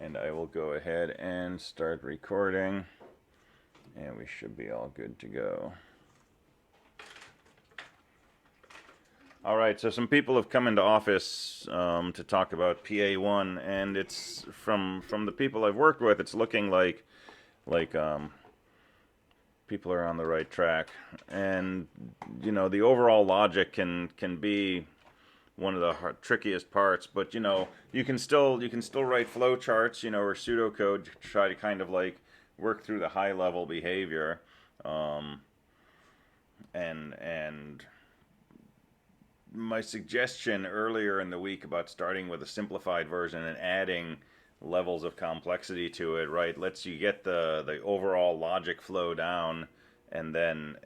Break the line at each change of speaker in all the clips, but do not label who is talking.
And I will go ahead and start recording, and we should be all good to go. All right, so some people have come into office to talk about PA1, and it's from the people I've worked with. It's looking like people are on the right track, and you know the overall logic can be one of the trickiest parts, but you know you can still write flow charts, you know, or pseudocode to try to kind of like work through the high level behavior, and my suggestion earlier in the week about starting with a simplified version and adding levels of complexity to it, right, lets you get the overall logic flow down, and then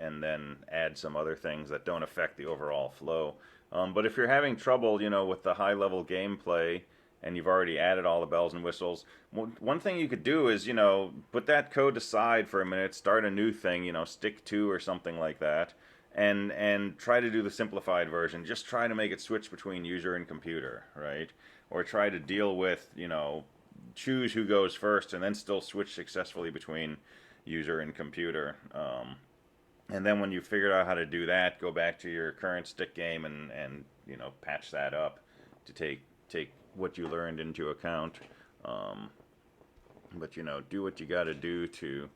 add some other things that don't affect the overall flow. But if you're having trouble, you know, with the high level gameplay, and you've already added all the bells and whistles, one thing you could do is, you know, put that code aside for a minute, start a new thing, you know, stick 2 or something like that, and try to do the simplified version. Just try to make it switch between user and computer, right? Or try to deal with, you know, choose who goes first and then still switch successfully between user and computer. And then when you figured out how to do that, go back to your current stick game and you know, patch that up to take what you learned into account. But you know, do what you got to do to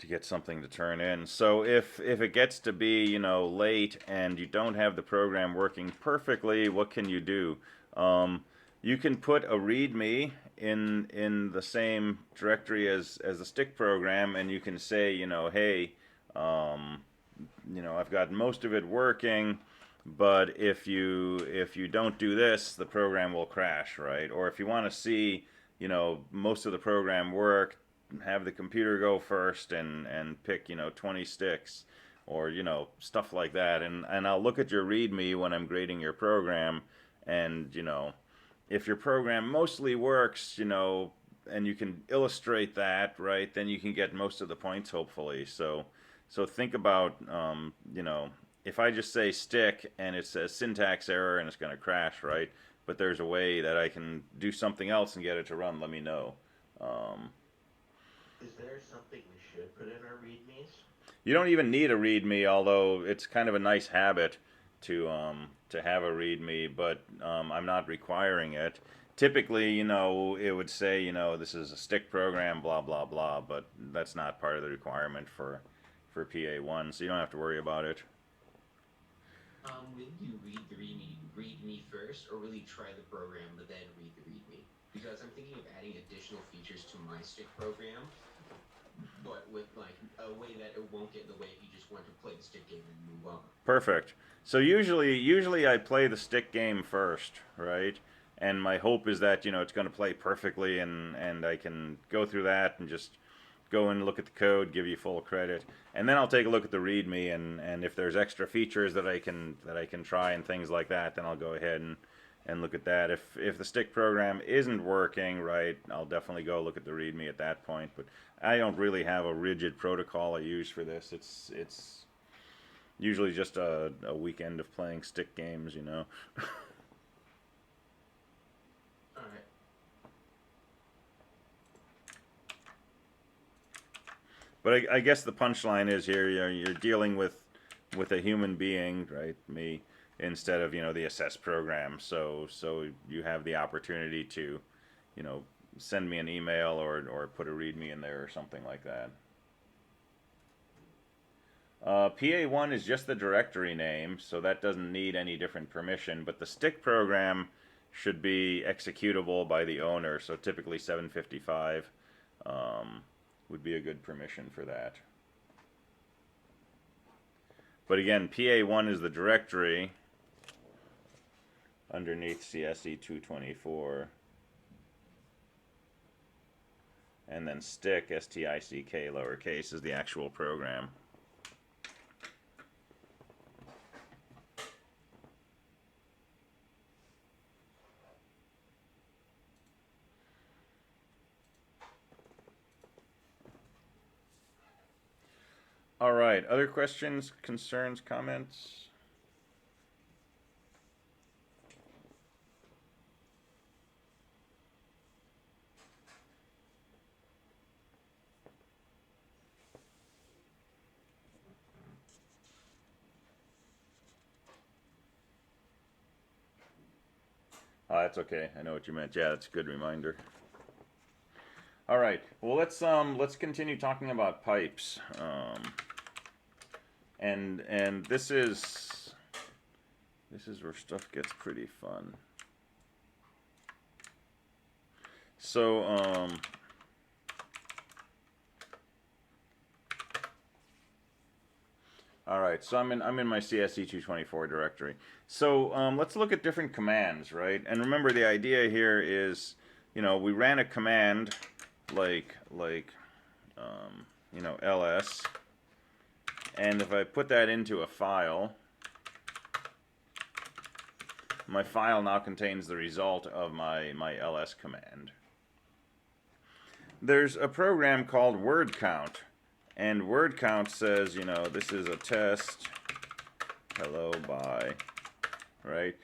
get something to turn in. So if it gets to be, you know, late and you don't have the program working perfectly, what can you do? You can put a README in the same directory as the stick program, and you can say, you know, hey, you know, I've got most of it working, but if you don't do this, the program will crash, right? Or if you want to see, you know, most of the program work, have the computer go first and pick, you know, 20 sticks, or you know, stuff like that. And I'll look at your README when I'm grading your program, and you know, if your program mostly works, you know, and you can illustrate that, right, then you can get most of the points, hopefully. So think about, you know, if I just say stick and it says syntax error and it's going to crash, right, but there's a way that I can do something else and get it to run, let me know.
Is there something we should put in our readmes?
You don't even need a README, although it's kind of a nice habit to have a README, but I'm not requiring it. Typically, you know, it would say, you know, this is a stick program, blah blah blah, but that's not part of the requirement for PA1, so you don't have to worry about it.
Will you read the readme first, or will you try the program but then read the readme? Because I'm thinking of adding additional features to my stick program, but with like a way that it won't get in the way if you just want to play the stick game and move on.
Perfect. So usually I play the stick game first, right? And my hope is that, you know, it's going to play perfectly, and I can go through that and just go and look at the code, give you full credit, and then I'll take a look at the README, and if there's extra features that I can try and things like that, then I'll go ahead and look at that. If the stick program isn't working right, I'll definitely go look at the README at that point. But I don't really have a rigid protocol I use for this. It's usually just a weekend of playing stick games, you know.
All right.
But I guess the punchline is here, you're dealing with a human being, right? Me, instead of, you know, the assess program. So you have the opportunity to, you know, send me an email or put a README in there or something like that. PA1 is just the directory name, so that doesn't need any different permission, but the stick program should be executable by the owner, so typically 755 would be a good permission for that. But again, PA1 is the directory underneath CSE224, and then stick, S-T-I-C-K, lowercase, is the actual program. All right, other questions, concerns, comments? Oh, that's okay. I know what you meant. Yeah, that's a good reminder. All right. Well, let's continue talking about pipes. And this is where stuff gets pretty fun. So all right, so I'm in my CSE224 directory. So let's look at different commands, right? And remember, the idea here is, we ran a command like ls, and if I put that into a file, my file now contains the result of my ls command. There's a program called word count. And word count says, this is a test, hello, bye, right?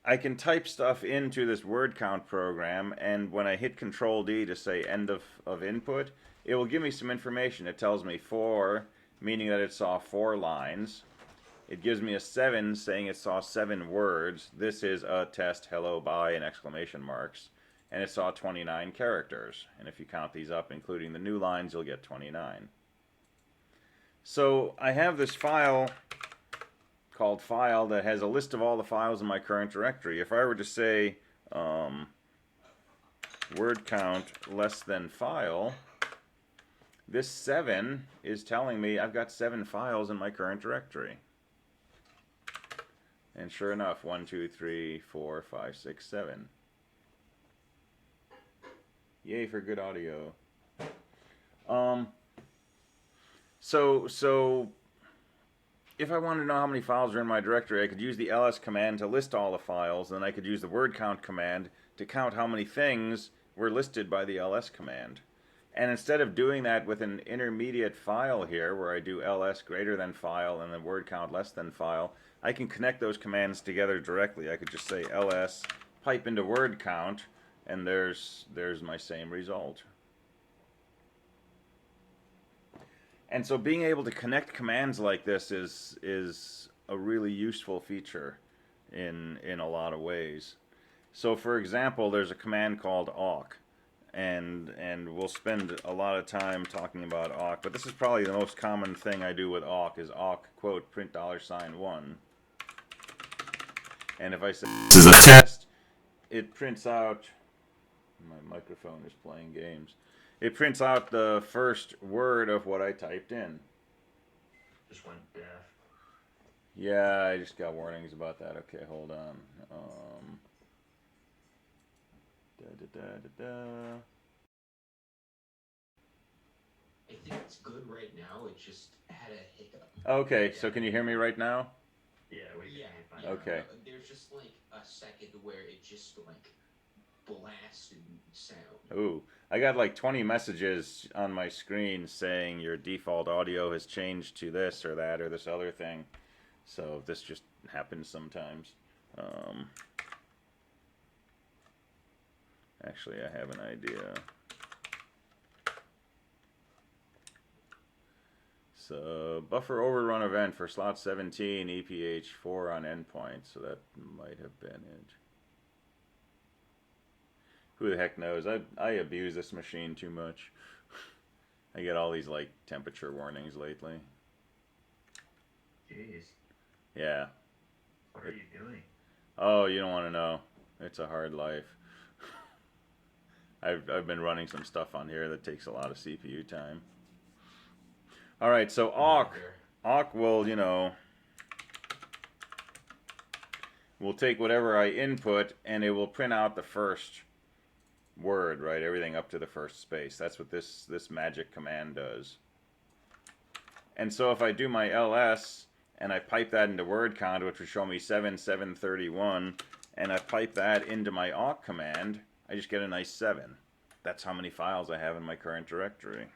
I can type stuff into this word count program, and when I hit Control D to say end of input, it will give me some information. It tells me 4, meaning that it saw 4 lines. It gives me a 7, saying it saw 7 words. This is a test, hello, bye, and exclamation marks. And it saw 29 characters. And if you count these up, including the new lines, you'll get 29. So I have this file called file that has a list of all the files in my current directory. If I were to say word count less than file, this 7 is telling me I've got 7 files in my current directory. And sure enough, 1, 2, 3, 4, 5, 6, 7. Yay for good audio. So if I wanted to know how many files are in my directory, I could use the ls command to list all the files, and then I could use the word count command to count how many things were listed by the ls command. And instead of doing that with an intermediate file here, where I do ls greater than file and then word count less than file, I can connect those commands together directly. I could just say ls pipe into word count, and there's my same result. And so being able to connect commands like this is a really useful feature in a lot of ways. So for example, there's a command called awk, and we'll spend a lot of time talking about awk, but this is probably the most common thing I do with awk is awk quote print $1. And if I say this is a test, it prints out, my microphone is playing games. It prints out the first word of what I typed in.
Just went deaf.
Yeah, I just got warnings about that. Okay, hold on.
I think it's good right now. It just had a hiccup.
Okay, so can you hear me right now?
Yeah, we can hear you fine.
Okay.
There's just like a second where it just like blasted sound.
Ooh, I got like 20 messages on my screen saying your default audio has changed to this or that or this other thing. So this just happens sometimes. Actually, I have an idea. So buffer overrun event for slot 17, EPH4 on endpoint. So that might have been it. Who the heck knows? I abuse this machine too much. I get all these like temperature warnings lately.
Jeez.
Yeah.
What are you doing?
Oh, you don't want to know. It's a hard life. I've been running some stuff on here that takes a lot of CPU time. All right, so awk will, will take whatever I input and it will print out the first word, right? Everything up to the first space. That's what this magic command does. And so if I do my ls and I pipe that into word count, which would show me 731, and I pipe that into my awk command, I just get a nice 7. That's how many files I have in my current directory.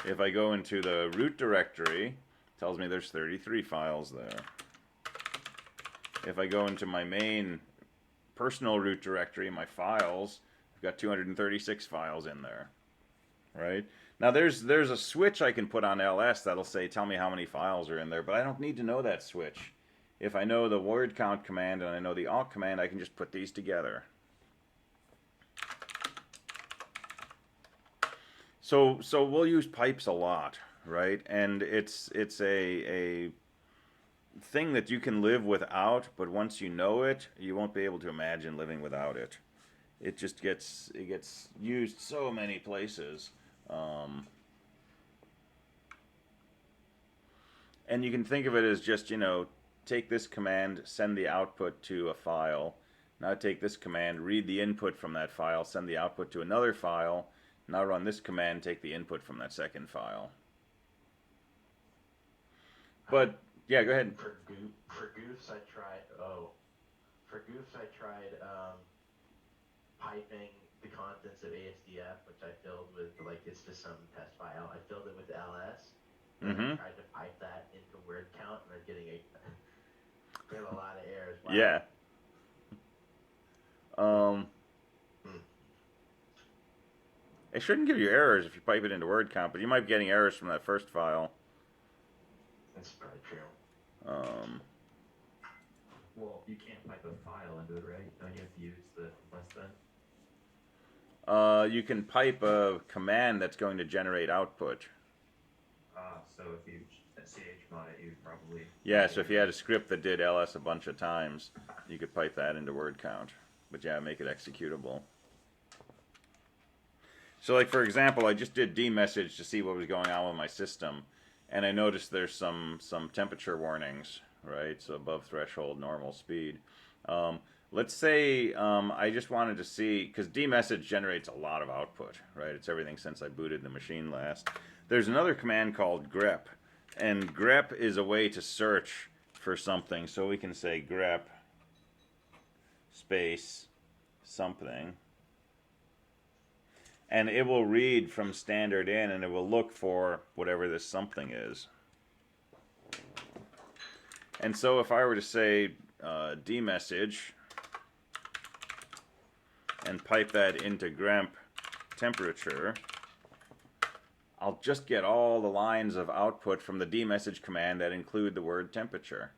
If I go into the root directory, it tells me there's 33 files there. If I go into my main personal root directory, my files, I've got 236 files in there, right? Now there's a switch I can put on ls that'll say tell me how many files are in there, but I don't need to know that switch. if I know the word count command and I know the awk command, I can just put these together. So we'll use pipes a lot, right? And it's a thing that you can live without, but once you know it, you won't be able to imagine living without it. It just gets used so many places. And you can think of it as just, take this command, send the output to a file. Now take this command, read the input from that file, send the output to another file. Now run this command, take the input from that second file. But yeah, go ahead.
For goofs, I tried. Piping the contents of ASDF, which I filled with it's just some test file. I filled it with LS. And I tried to pipe that into word count, and I'm getting a lot of errors. Wow.
Yeah. It shouldn't give you errors if you pipe it into word count, but you might be getting errors from that first file.
That's probably true.
Well, you can't pipe a file into it, right? Don't you have to use the less than?
You can pipe a command that's going to generate output.
So if you chmod it, you'd probably...
Yeah, so if you had a script that did ls a bunch of times, you could pipe that into word count. But yeah, make it executable. So like, for example, I just did dmessage to see what was going on with my system. And I noticed there's some temperature warnings, right? So above threshold, normal speed. Let's say I just wanted to see, because dmessage generates a lot of output, right? It's everything since I booted the machine last. There's another command called grep, and grep is a way to search for something. So we can say grep space something, and it will read from standard in, and it will look for whatever this something is. And so if I were to say dmessage and pipe that into grep temperature, I'll just get all the lines of output from the dmessage command that include the word temperature.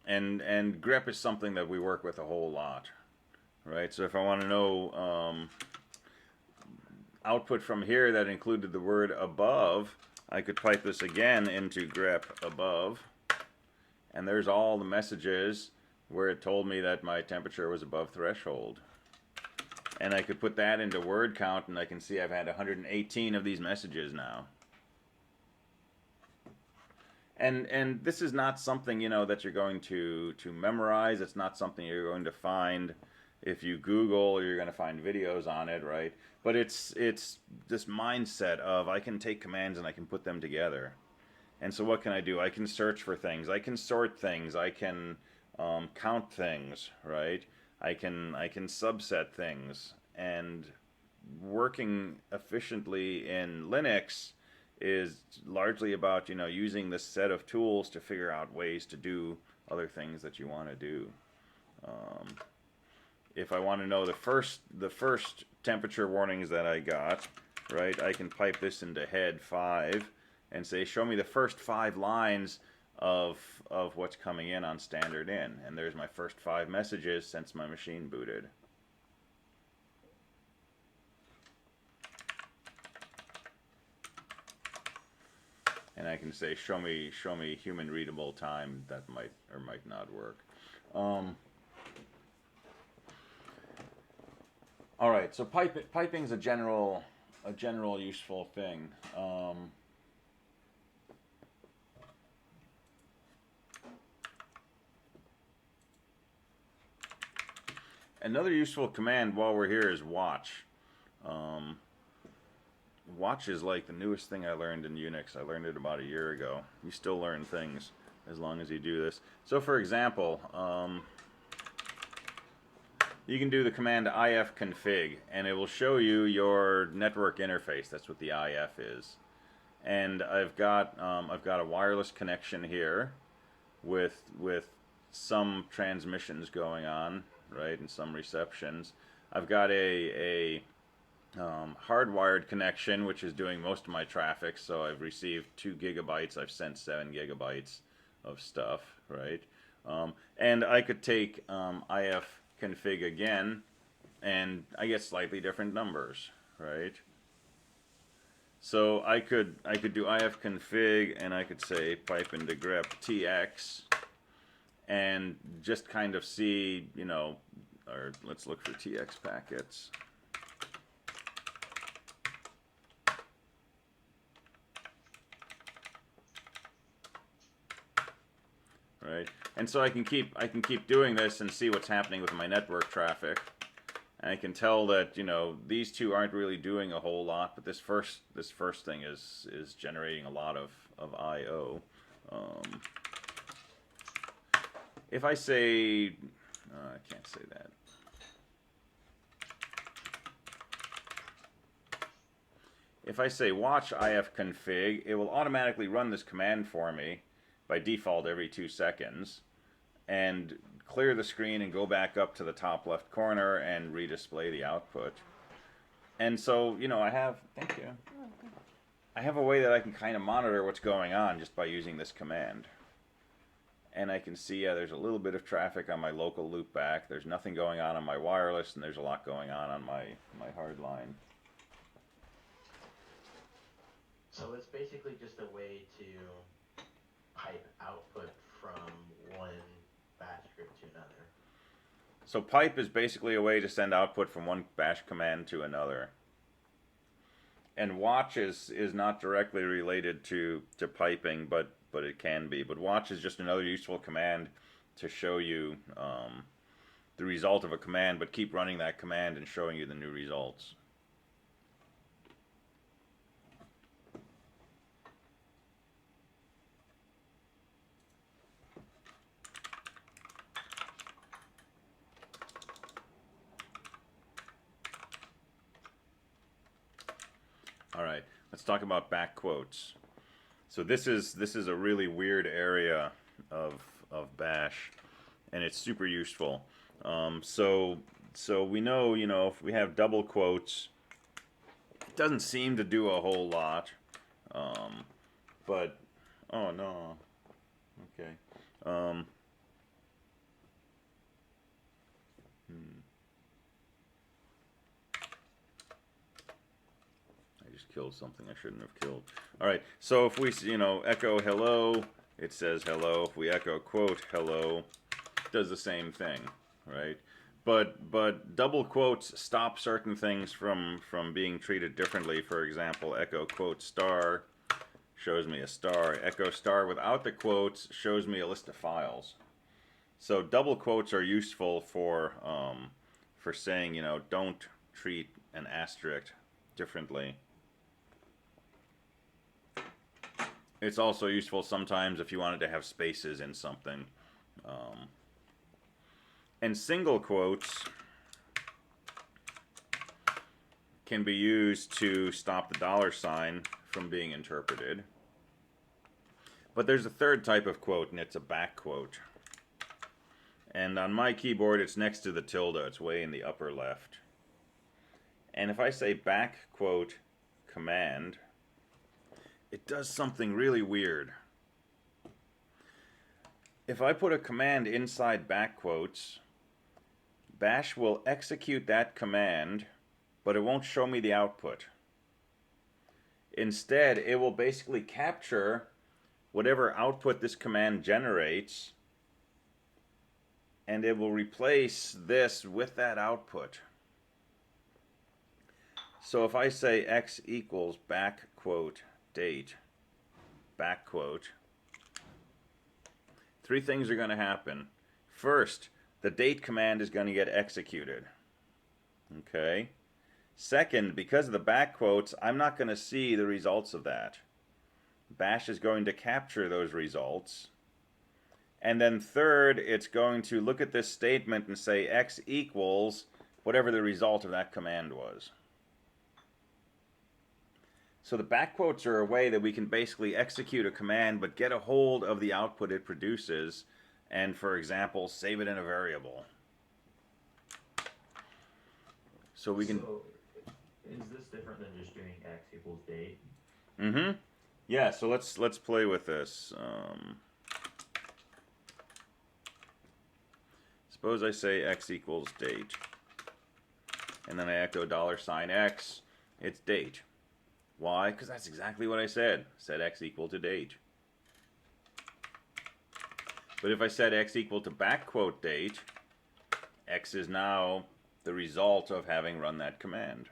And grep is something that we work with a whole lot, right? So if I want to know output from here that included the word above, I could pipe this again into grep above, and there's all the messages where it told me that my temperature was above threshold. And I could put that into word count, and I can see I've had 118 of these messages now. And this is not something, that you're going to memorize. It's not something you're going to find if you Google, or you're going to find videos on it, right? But it's this mindset of I can take commands and I can put them together. And so what can I do? I can search for things. I can sort things. I can count things, right? I can subset things. And working efficiently in Linux is largely about, using this set of tools to figure out ways to do other things that you want to do. If I want to know the first temperature warnings that I got, right, I can pipe this into head 5 and say, show me the first 5 lines of what's coming in on standard in. And there's my first 5 messages since my machine booted. And I can say, show me human readable time. That might or might not work. All right, so piping is a general useful thing. Another useful command while we're here is watch. Watch is like the newest thing I learned in Unix. I learned it about a year ago. You still learn things as long as you do this. So for example, you can do the command ifconfig, and it will show you your network interface. That's what the if is. And I've got a wireless connection here with some transmissions going on, right, and some receptions. I've got a hardwired connection, which is doing most of my traffic. So I've received 2 gigabytes. I've sent 7 gigabytes of stuff, right? And I could take if config again, and I get slightly different numbers, right? So I could do if config, and I could say pipe into grep tx, and just kind of see, you know, or let's look for tx packets. Right, and so I can keep doing this and see what's happening with my network traffic. And I can tell that, you know, these two aren't really doing a whole lot, but this first thing is generating a lot of I/O. If I say, I can't say that. If I say watch ifconfig, it will automatically run this command for me by default every 2 seconds, and clear the screen and go back up to the top left corner and redisplay the output. And so, you know, I have a way that I can kind of monitor what's going on just by using this command. And I can see, yeah, there's a little bit of traffic on my local loopback. There's nothing going on my wireless, and there's a lot going on my hard line.
So it's basically just a way to pipe output from one bash script to another.
So pipe is basically a way to send output from one bash command to another. And watch is not directly related to piping, but it can be. But watch is just another useful command to show you the result of a command, but keep running that command and showing you the new results. All right, let's talk about backquotes. So this is a really weird area of bash, and it's super useful. So we know, you know, if we have double quotes, it doesn't seem to do a whole lot. But oh no, okay. Killed something I shouldn't have killed. All right, so if we, you know, echo hello, it says hello. If we echo quote hello, it does the same thing, right? But double quotes stop certain things from being treated differently. For example, echo quote star shows me a star. Echo star without the quotes shows me a list of files. So double quotes are useful for saying, you know, don't treat an asterisk differently. It's also useful sometimes if you wanted to have spaces in something. And single quotes can be used to stop the $ from being interpreted. But there's a third type of quote, and it's a backquote. And on my keyboard, it's next to the tilde. It's way in the upper left. And if I say backquote command, it does something really weird. If I put a command inside backquotes, bash will execute that command, but it won't show me the output. Instead, it will basically capture whatever output this command generates, and it will replace this with that output. So if I say x equals backquote date, backquote, 3 things are going to happen. First, the date command is going to get executed. Okay? Second, because of the backquotes, I'm not going to see the results of that. Bash is going to capture those results. And then third, it's going to look at this statement and say x equals whatever the result of that command was. So the backquotes are a way that we can basically execute a command but get a hold of the output it produces and, for example, save it in a variable. So we can...
So Is this different than just doing x equals date?
Mm-hmm. Yeah, so let's play with this. Suppose I say x equals date. And then I echo $x. It's date. Why? Because that's exactly what I said. Said x equal to date. But if I said x equal to backquote date, x is now the result of having run that command.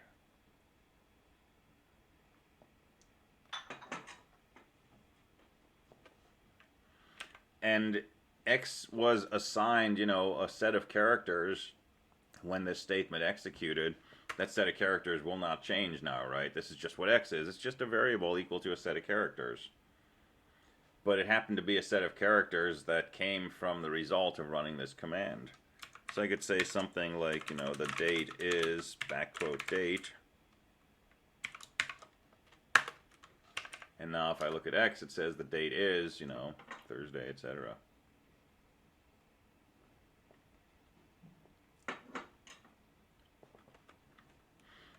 And x was assigned, a set of characters when this statement executed. That set of characters will not change now, right? This is just what x is. It's just a variable equal to a set of characters. But it happened to be a set of characters that came from the result of running this command. So I could say something like, the date is backquote date. And now if I look at x, it says the date is, Thursday, etc.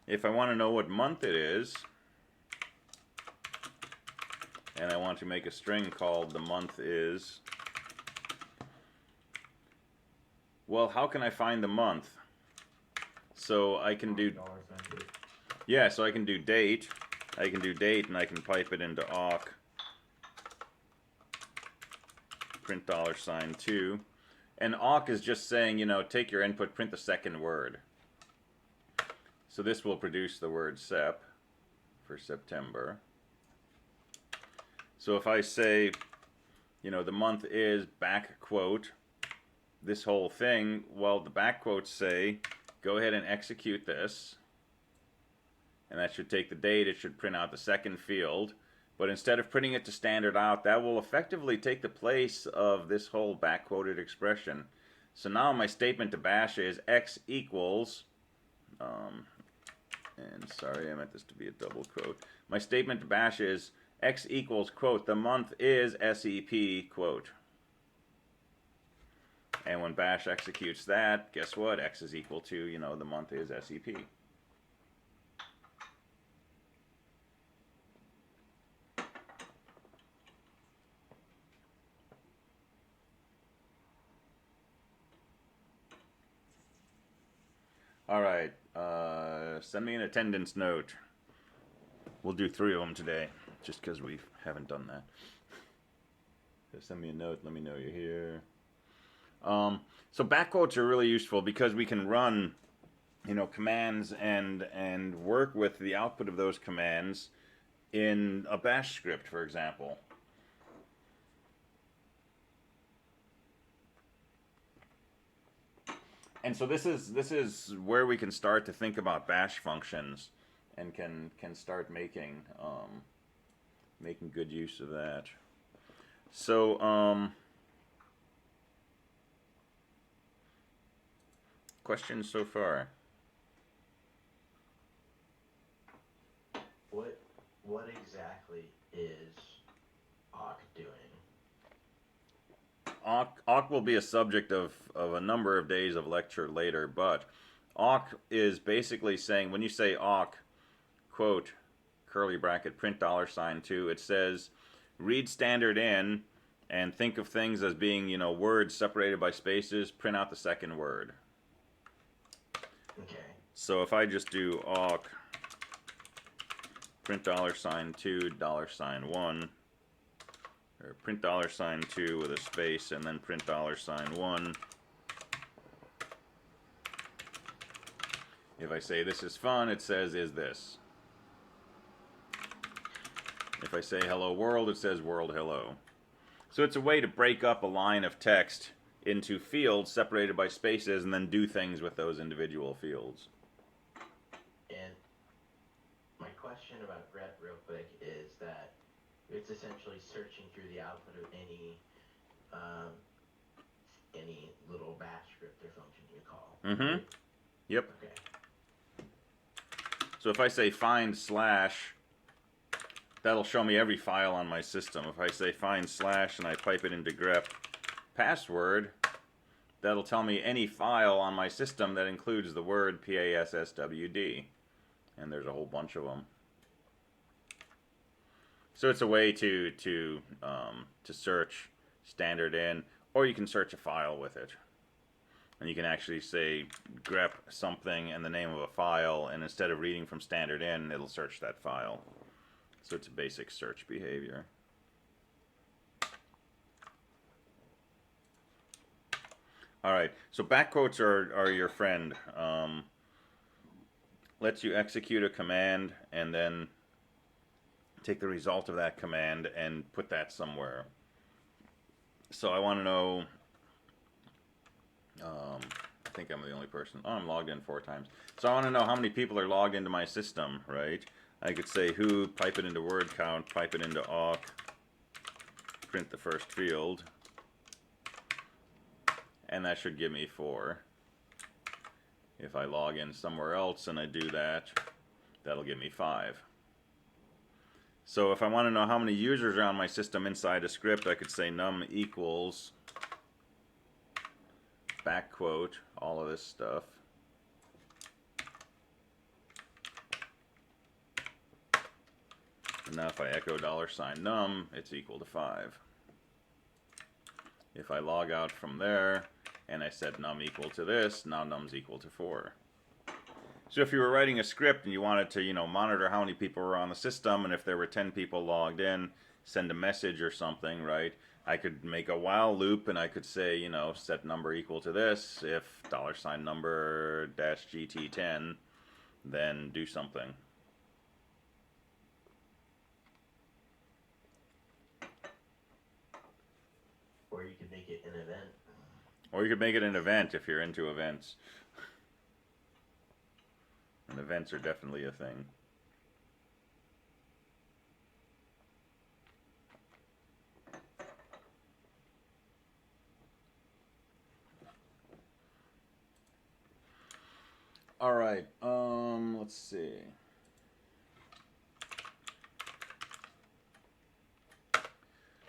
If I want to know what month it is, and I want to make a string called the month is, well, how can I find the month? So I can do, yeah, so I can do date. I can do date, and I can pipe it into awk, print $2. And awk is just saying, take your input, print the second word. So this will produce the word sep for September. So if I say, the month is backquote, this whole thing, well, the backquotes say, go ahead and execute this. And that should take the date. It should print out the second field. But instead of printing it to standard out, that will effectively take the place of this whole backquoted expression. So now my statement to bash is x equals, and sorry, I meant this to be a double quote. My statement to bash is x equals, quote, the month is SEP, quote. And when bash executes that, guess what? X is equal to, the month is SEP. All right, send me an attendance note. We'll do 3 of them today, just because we haven't done that. So send me a note, let me know you're here. So backquotes are really useful because we can run, commands and work with the output of those commands in a bash script, for example. And so this is where we can start to think about bash functions, and can start making making good use of that. So questions so far?
What exactly is awk doing?
Awk will be a subject of a number of days of lecture later, but awk is basically saying, when you say awk, quote, curly bracket, print $2, it says, read standard in and think of things as being, words separated by spaces, print out the second word.
Okay.
So if I just do awk, print $2, $1, or print $2 with a space, and then print $1. If I say this is fun, it says is this. If I say hello world, it says world hello. So it's a way to break up a line of text into fields separated by spaces and then do things with those individual fields.
And my question about grep real quick is that it's essentially searching through the output of any little bash script or function you call.
Mm-hmm. Yep.
Okay.
So if I say find slash, that'll show me every file on my system. If I say find slash and I pipe it into grep password, that'll tell me any file on my system that includes the word PASSWD. and there's a whole bunch of them. So it's a way to search standard in, or you can search a file with it. And you can actually say grep something and the name of a file, and instead of reading from standard in, it'll search that file. So it's a basic search behavior. All right, so backquotes are your friend. Lets you execute a command and then take the result of that command and put that somewhere. So I want to know, I think I'm the only person. Oh, I'm logged in 4 times. So I want to know how many people are logged into my system, right? I could say who, pipe it into word count, pipe it into awk, print the first field, and that should give me 4. If I log in somewhere else and I do that, that'll give me 5. So if I want to know how many users are on my system inside a script, I could say num equals backquote, all of this stuff. And now if I echo $num, it's equal to 5. If I log out from there and I set num equal to this, now num's equal to 4. So if you were writing a script and you wanted to, monitor how many people were on the system, and if there were 10 people logged in, send a message or something, right? I could make a while loop and I could say, set number equal to this. If $number -GT10, then do something.
Or you could make it an event.
Or you could make it an event if you're into events. And events are definitely a thing. All right, let's see.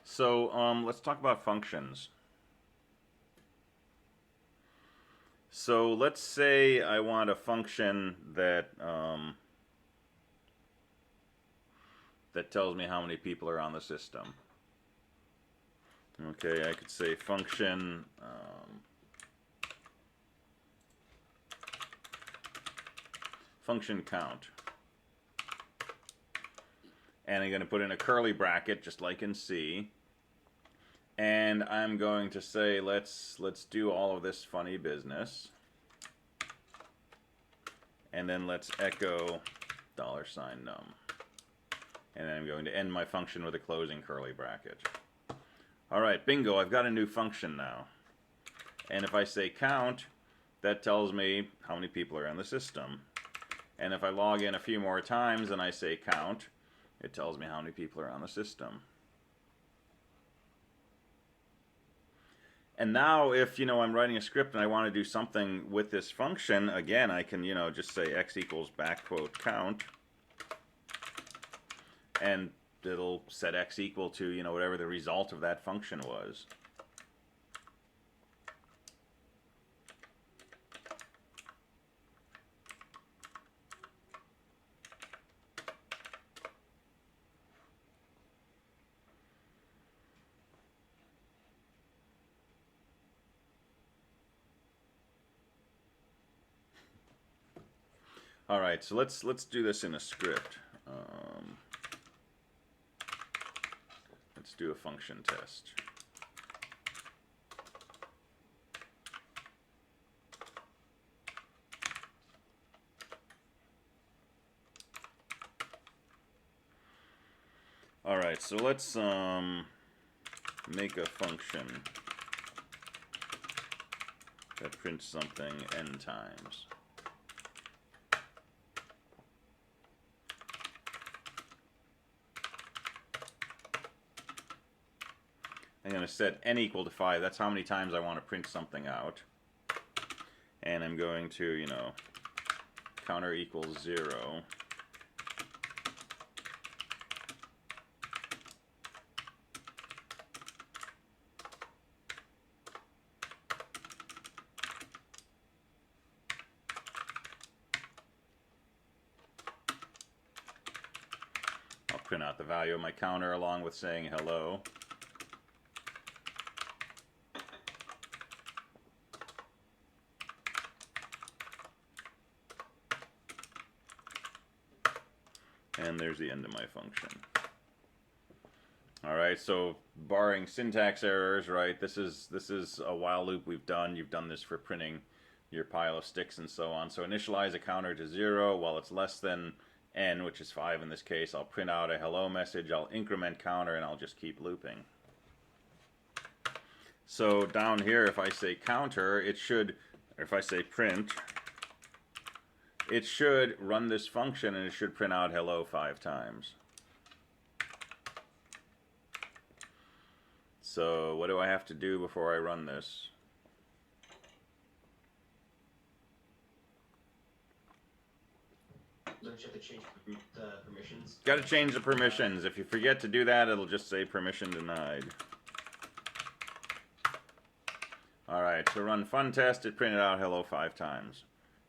So let's talk about functions. So let's say I want a function that that tells me how many people are on the system. Okay, I could say function function count. And I'm going to put in a curly bracket just like in C. And I'm going to say let's do all of this funny business. And then let's echo $num. And then I'm going to end my function with a closing curly bracket. All right, bingo, I've got a new function now. And if I say count, that tells me how many people are in the system. And if I log in a few more times and I say count, it tells me how many people are on the system. And now if, I'm writing a script and I want to do something with this function, again, I can, just say x equals backquote count. And it'll set x equal to, whatever the result of that function was. All right, so let's do this in a script. Let's do a function test. All right, so let's make a function that prints something n times. I'm going to set n equal to 5. That's how many times I want to print something out. And I'm going to, counter equals 0. print out the value of my counter along with saying hello. And there's the end of my function. All right, so barring syntax errors, right? This is a while loop we've done. You've done this for printing your pile of sticks and so on. So initialize a counter to 0 while it's less than n, which is 5 in this case. I'll print out a hello message. I'll increment counter, and I'll just keep looping. So down here, if I say counter, it should, or if I say print, it should run this function, and it should print out hello 5 times. So what do I have to do before I run this?
Don't you have to change the permissions?
Got to change the permissions. If you forget to do that, it'll just say permission denied. Alright, so run fun test. It printed out hello 5 times.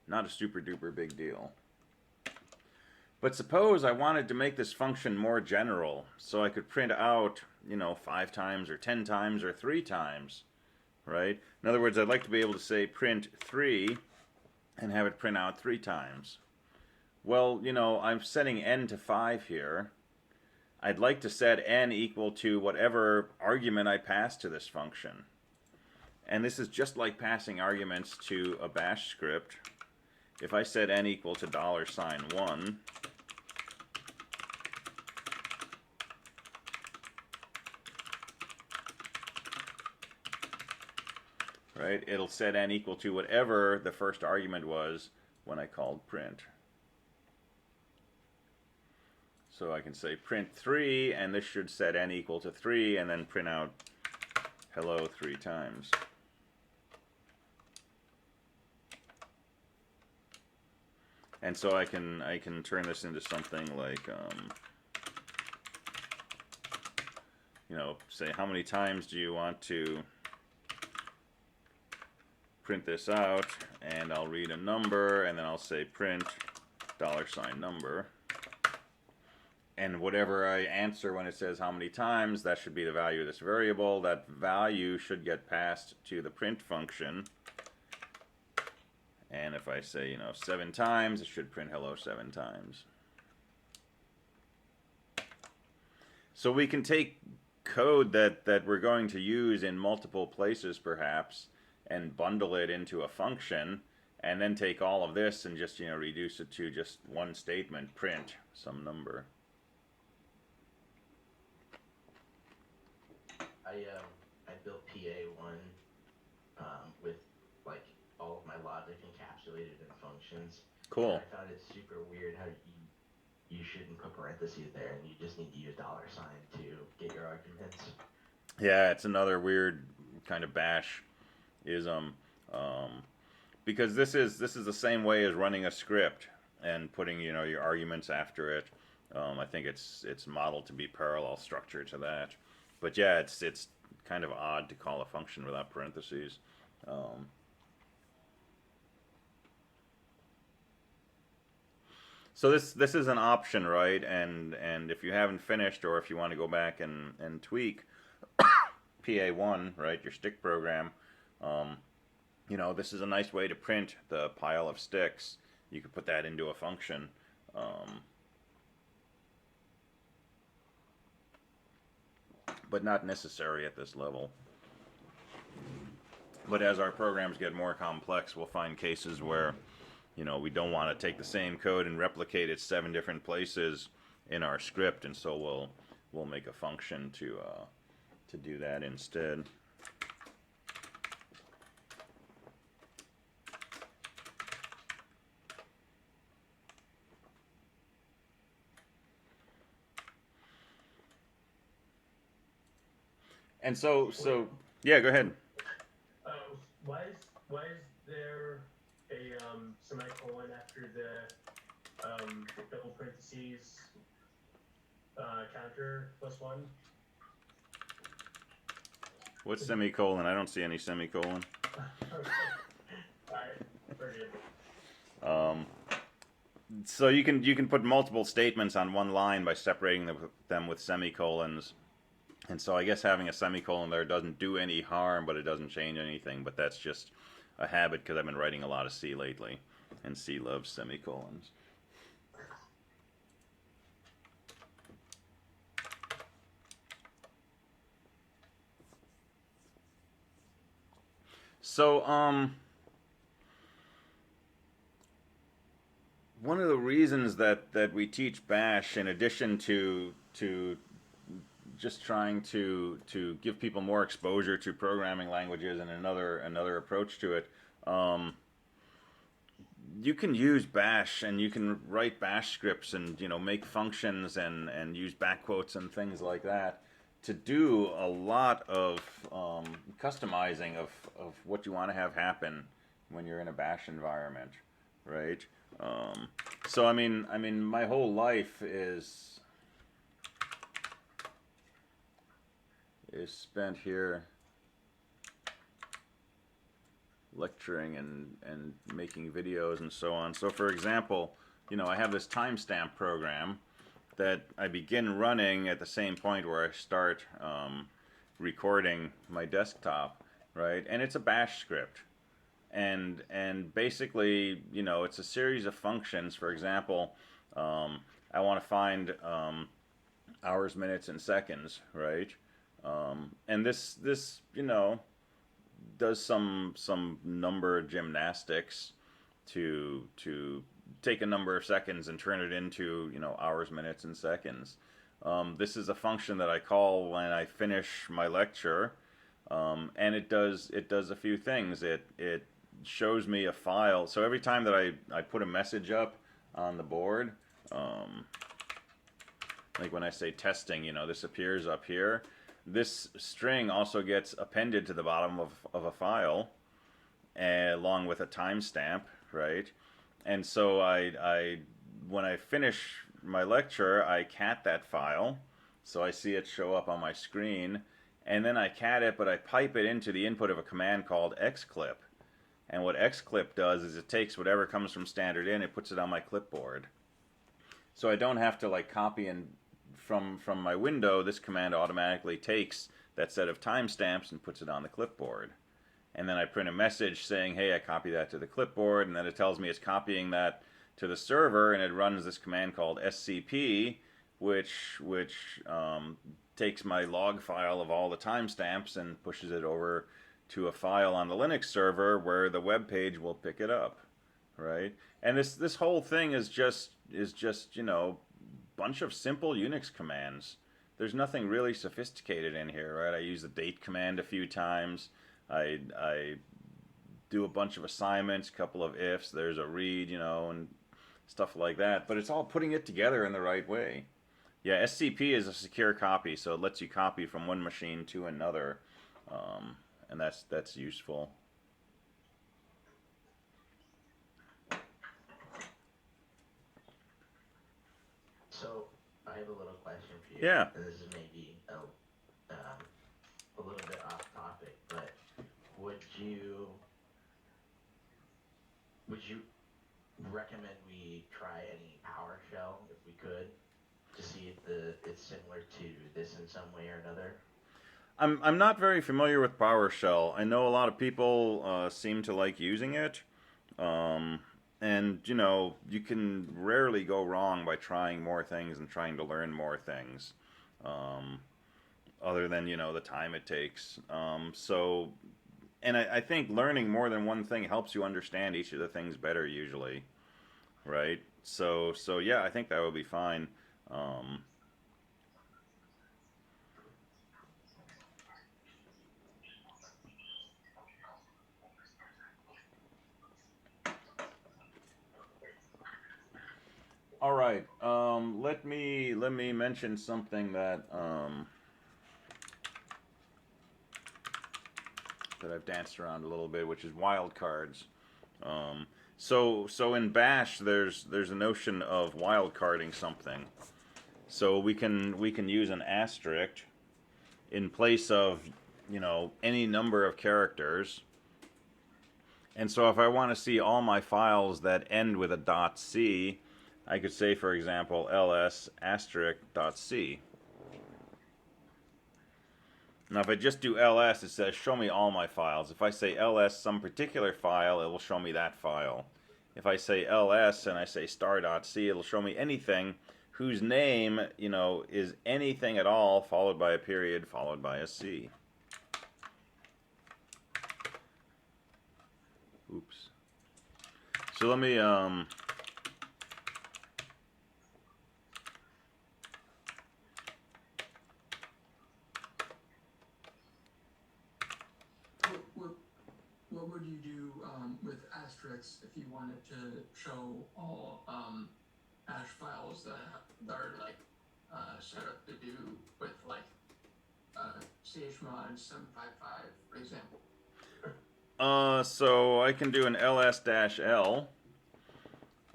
Not a super duper big deal. But suppose I wanted to make this function more general, so I could print out, you know, 5 times or 10 times or 3 times, right? In other words, I'd like to be able to say print 3 and have it print out 3 times. Well, you know, I'm setting n to 5 here. I'd like to set n equal to whatever argument I pass to this function. And this is just like passing arguments to a bash script. If I set n equal to $1, right, it'll set n equal to whatever the first argument was when I called print. So I can say print 3, and this should set n equal to 3, and then print out hello 3 times. And so I can turn this into something like, you know, say how many times do you want to print this out, and I'll read a number, and then I'll say print $number. And whatever I answer when it says how many times, that should be the value of this variable. That value should get passed to the print function. And if I say, you know, 7 times, it should print hello 7 times. So we can take code that we're going to use in multiple places perhaps and bundle it into a function, and then take all of this and just, you know, reduce it to just one statement, print some number.
I built PA1 with like all of my logic encapsulated in functions.
Cool.
And I found it super weird how you shouldn't put parentheses there, and you just need to use $sign to get your arguments.
Yeah, it's another weird kind of bash ism, because this is the same way as running a script and putting, you know, your arguments after it. I think it's modeled to be parallel structure to that. But yeah, it's kind of odd to call a function without parentheses. So this is an option, right? And if you haven't finished, or if you want to go back and tweak PA1, right, your stick program, you know, this is a nice way to print the pile of sticks. You could put that into a function. But not necessary at this level. But as our programs get more complex, we'll find cases where, you know, we don't want to take the same code and replicate it 7 different places in our script, and so we'll make a function to do that instead. And so yeah, go ahead.
Why is there a semicolon after the double parentheses counter +1?
What's semicolon? I don't see any semicolon.
Alright, very good.
So you can put multiple statements on one line by separating them with semicolons. And so I guess having a semicolon there doesn't do any harm, but it doesn't change anything. But that's just a habit because I've been writing a lot of C lately, and C loves semicolons. So, one of the reasons that we teach Bash, in addition to just trying to give people more exposure to programming languages and another approach to it, you can use Bash and you can write Bash scripts and make functions and use backquotes and things like that to do a lot of customizing of what you want to have happen when you're in a Bash environment, right? So I mean, my whole life is spent here lecturing and making videos and so on. So for example, I have this timestamp program that I begin running at the same point where I start recording my desktop, right? And it's a Bash script. And basically, it's a series of functions. For example, I want to find hours, minutes, and seconds, right? And this does some number gymnastics to take a number of seconds and turn it into hours, minutes, and seconds. This is a function that I call when I finish my lecture, and it does a few things. It shows me a file. So every time that I put a message up on the board, like when I say testing, this appears up here. This string also gets appended to the bottom of a file, along with a timestamp, right? And so when I finish my lecture, I cat that file, so I see it show up on my screen, and then I cat it, but I pipe it into the input of a command called xclip. And what xclip does is it takes whatever comes from standard in, it puts it on my clipboard. So I don't have to copy and from my window. This command automatically takes that set of timestamps and puts it on the clipboard. And then I print a message saying, hey, I copy that to the clipboard, and then it tells me it's copying that to the server, and it runs this command called scp, which takes my log file of all the timestamps and pushes it over to a file on the Linux server where the web page will pick it up, right? And this whole thing is just bunch of simple Unix commands. There's nothing really sophisticated in here, right? I use the date command a few times. I do a bunch of assignments, a couple of ifs, there's a read, and stuff like that. But it's all putting it together in the right way. Yeah, SCP is a secure copy, so it lets you copy from one machine to another, and that's useful.
So I have a little question for you.
Yeah.
And this is maybe a little bit off topic, but would you recommend we try any PowerShell if we could to see if it's similar to this in some way or another?
I'm not very familiar with PowerShell. I know a lot of people seem to like using it. And, you can rarely go wrong by trying more things and trying to learn more things, other than, the time it takes. And I think learning more than one thing helps you understand each of the things better usually, right? So yeah, I think that would be fine. All right. Let me mention something that that I've danced around a little bit, which is wildcards. So in Bash, there's a notion of wildcarding something. So we can use an asterisk in place of any number of characters. And so if I want to see all my files that end with a .c, I could say, for example, ls *.c. Now, if I just do ls, it says show me all my files. If I say ls some particular file, it will show me that file. If I say ls and I say *.c, it'll show me anything whose name, is anything at all followed by a period followed by a c. Oops. So let me
what would you do with asterisks if you wanted to show all hash files that are like set up to do with like chmod 755, for example?
So I can do an ls-l,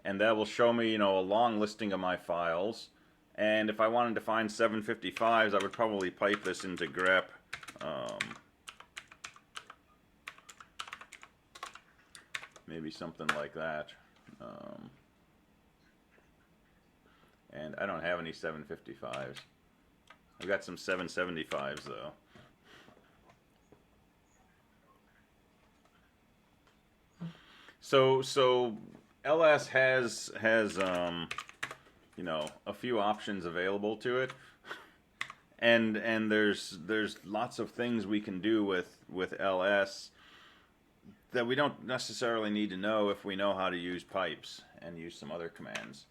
and that will show me, a long listing of my files. And if I wanted to find 755s, I would probably pipe this into grep. Maybe something like that. And I don't have any 755s. I've got some 775s though. So ls has a few options available to it, and there's lots of things we can do with ls that we don't necessarily need to know if we know how to use pipes and use some other commands.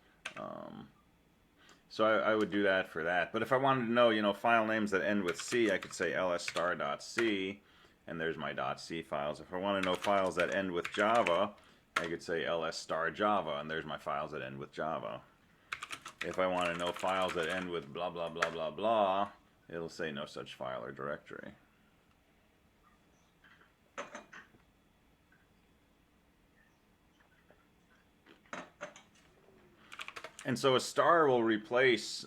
So I would do that for that. But if I wanted to know, file names that end with C, I could say ls*.c, and there's my .c files. If I want to know files that end with Java, I could say ls*Java, and there's my files that end with Java. If I want to know files that end with blah, blah, blah, blah, blah, it'll say no such file or directory. And so a star will replace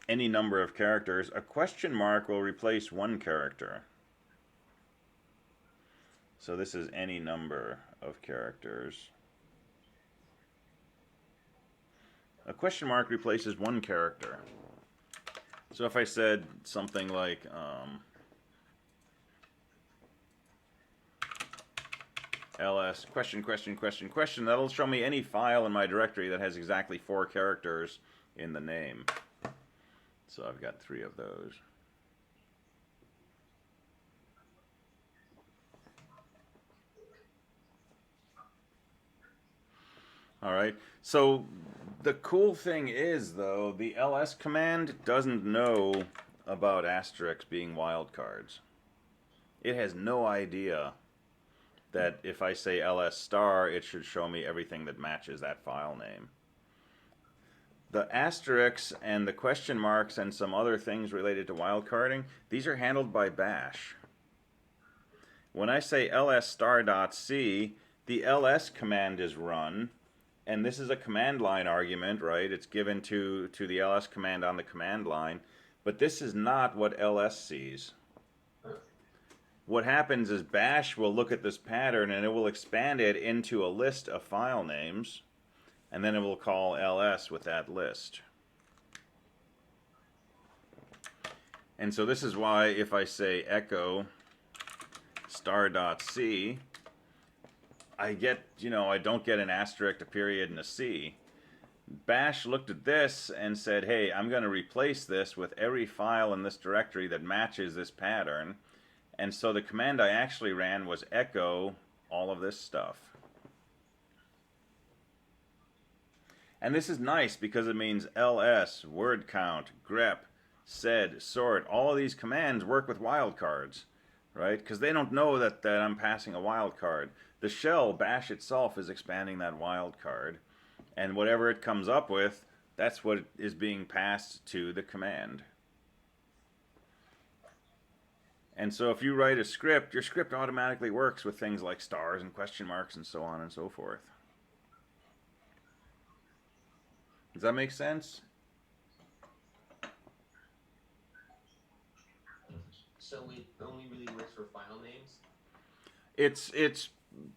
any number of characters. A question mark will replace one character. So this is any number of characters. A question mark replaces one character. So if I said something like ls question, that'll show me any file in my directory that has exactly 4 characters in the name. So I've got 3 of those. All right, so the cool thing is, though, the ls command doesn't know about asterisks being wildcards. It has no idea that if I say ls*, it should show me everything that matches that file name. The asterisks and the question marks and some other things related to wildcarding, these are handled by bash. When I say ls*.c, the ls command is run, and this is a command line argument, right? It's given to the ls command on the command line, but this is not what ls sees. What happens is bash will look at this pattern and it will expand it into a list of file names, and then it will call ls with that list. And so this is why if I say echo *.c, I get, I don't get an asterisk, a period, and a C. Bash looked at this and said, hey, I'm going to replace this with every file in this directory that matches this pattern. And so the command I actually ran was echo all of this stuff. And this is nice because it means ls, word count, grep, sed, sort, all of these commands work with wildcards, right? Because they don't know that I'm passing a wildcard. The shell, bash itself, is expanding that wildcard. And whatever it comes up with, that's what is being passed to the command. And so if you write a script, your script automatically works with things like stars and question marks and so on and so forth. Does that make sense?
So it only really works for file names?
It's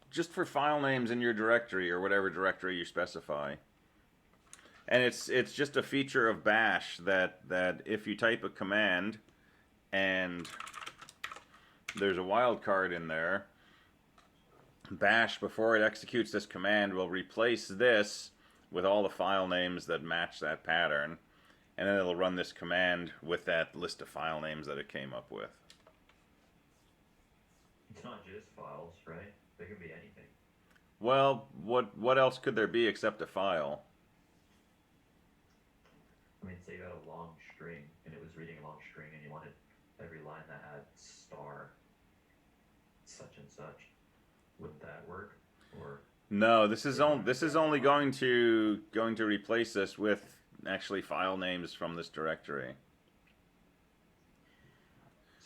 just for file names in your directory or whatever directory you specify. And it's just a feature of Bash that if you type a command and there's a wildcard in there, Bash, before it executes this command, will replace this with all the file names that match that pattern, and then it'll run this command with that list of file names that it came up with.
It's not just files, right? They can be anything.
Well, what else could there be except a file?
I mean, say you had a long string, and it was reading a long string, and you wanted every line that had star such and such. Wouldn't that work? Or
No, this is only going to replace this with actually file names from this directory.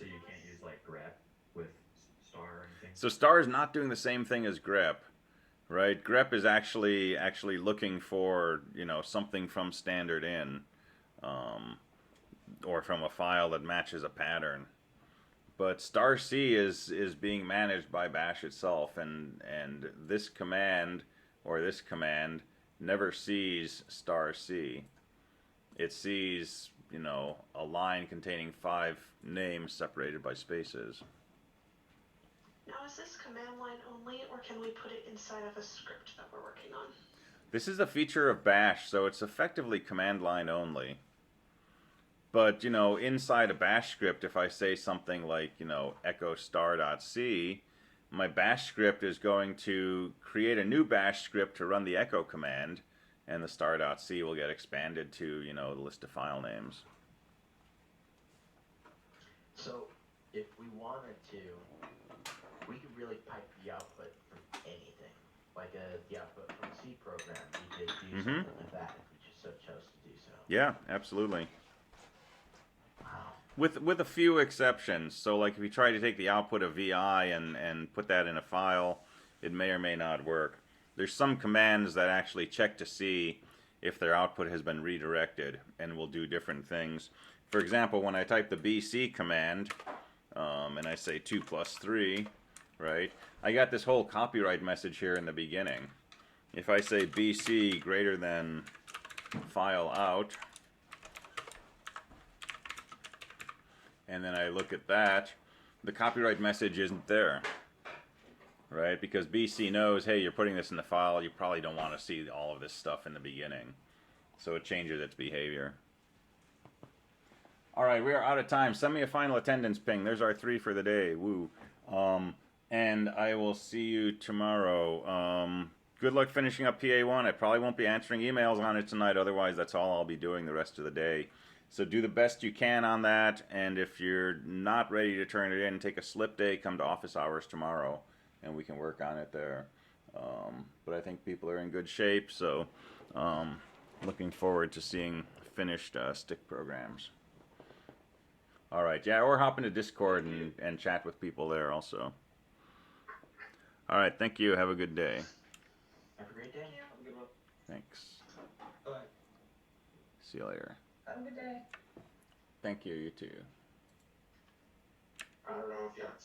so you can't use like grep with star or anything.
So star is not doing the same thing as grep, right? Grep is actually looking for, you know, something from standard in, or from a file that matches a pattern. But star C is being managed by Bash itself, and this command or this command never sees star C. It sees, you know, a line containing 5 names separated by spaces.
Now, is this command line only, or can we put it inside of a script that we're working on?
This is a feature of Bash, so it's effectively command line only. But, you know, inside a Bash script, if I say something like, you know, echo star.c, my Bash script is going to create a new Bash script to run the echo command, and the star.c will get expanded to, you know, the list of file names.
So, if we wanted to, we could really pipe the output from anything. Like the output from a C program, we could do something like that if we just so chose to do so.
Yeah, absolutely.
Wow.
With a few exceptions. So, like, if you try to take the output of VI and put that in a file, it may or may not work. There's some commands that actually check to see if their output has been redirected and will do different things. For example, when I type the BC command, and I say 2 plus 3, right, I got this whole copyright message here in the beginning. If I say BC greater than file out, and then I look at that, the copyright message isn't there, right? Because BC knows, hey, you're putting this in the file, you probably don't want to see all of this stuff in the beginning. So it changes its behavior. All right, we are out of time. Send me a final attendance ping. There's our 3 for the day. Woo. And I will see you tomorrow. Good luck finishing up PA1. I probably won't be answering emails on it tonight. Otherwise, that's all I'll be doing the rest of the day. So do the best you can on that. And if you're not ready to turn it in, take a slip day. Come to office hours tomorrow, and we can work on it there. But I think people are in good shape. So looking forward to seeing finished stick programs. All right, yeah, or hop into Discord and chat with people there also. All right, thank you. Have a good day.
Have a great day.
Have a good one.
Thanks.
Bye.
See you later.
Have a good day.
Thank you, you too.
I don't know if that's